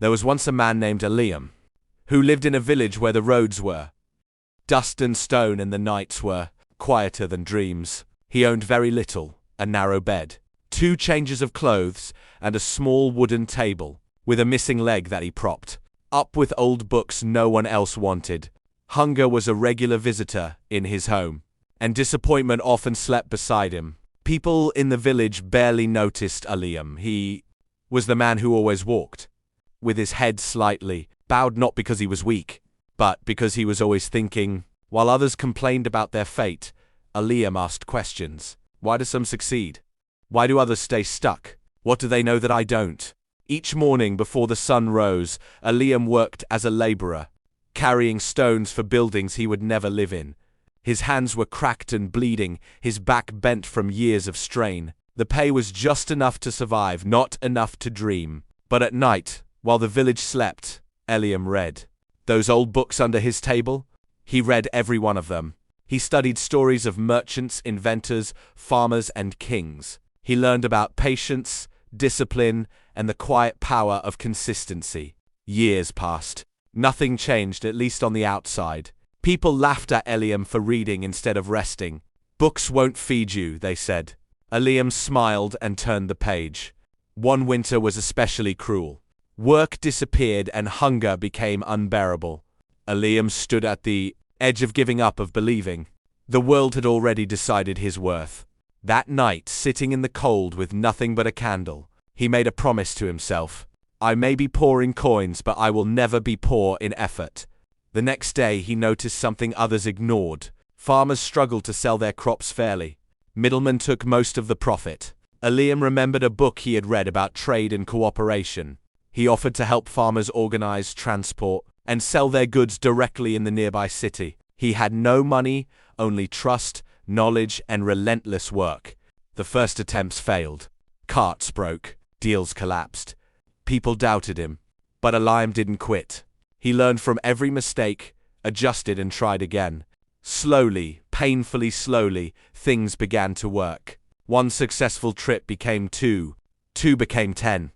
There was once a man named Liam, who lived in a village where the roads were dust and stone and the nights were quieter than dreams. He owned very little, a narrow bed, 2 changes of clothes, and a small wooden table, with a missing leg that he propped up with old books no one else wanted. Hunger was a regular visitor in his home, and disappointment often slept beside him. People in the village barely noticed Liam. He was the man who always walked with his head slightly bowed, not because he was weak, but because he was always thinking. While others complained about their fate, Liam asked questions. Why do some succeed? Why do others stay stuck? What do they know that I don't? Each morning before the sun rose, Liam worked as a laborer, carrying stones for buildings he would never live in. His hands were cracked and bleeding, his back bent from years of strain. The pay was just enough to survive, not enough to dream. But at night, while the village slept, Liam read. Those old books under his table? He read every one of them. He studied stories of merchants, inventors, farmers, and kings. He learned about patience, discipline, and the quiet power of consistency. Years passed. Nothing changed, at least on the outside. People laughed at Liam for reading instead of resting. Books won't feed you, they said. Liam smiled and turned the page. One winter was especially cruel. Work disappeared and hunger became unbearable. Liam stood at the edge of giving up, of believing. The world had already decided his worth. That night, sitting in the cold with nothing but a candle, he made a promise to himself. I may be poor in coins, but I will never be poor in effort. The next day, he noticed something others ignored. Farmers struggled to sell their crops fairly. Middlemen took most of the profit. Liam remembered a book he had read about trade and cooperation. He offered to help farmers organize, transport, and sell their goods directly in the nearby city. He had no money, only trust, knowledge, and relentless work. The first attempts failed. Carts broke, deals collapsed. People doubted him. But Liam didn't quit. He learned from every mistake, adjusted, and tried again. Slowly, painfully slowly, things began to work. One successful trip became 2. 2 became 10.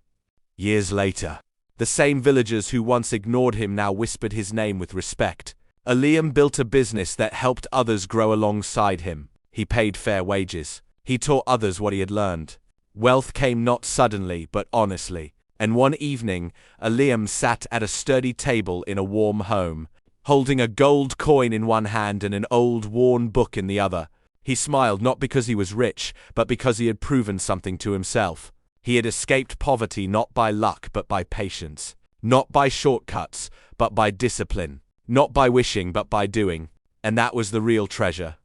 Years later, the same villagers who once ignored him now whispered his name with respect. Liam built a business that helped others grow alongside him. He paid fair wages. He taught others what he had learned. Wealth came not suddenly, but honestly. And one evening, Liam sat at a sturdy table in a warm home, holding a gold coin in one hand and an old, worn book in the other. He smiled not because he was rich, but because he had proven something to himself. He had escaped poverty not by luck, but by patience. Not by shortcuts, but by discipline. Not by wishing, but by doing. And that was the real treasure.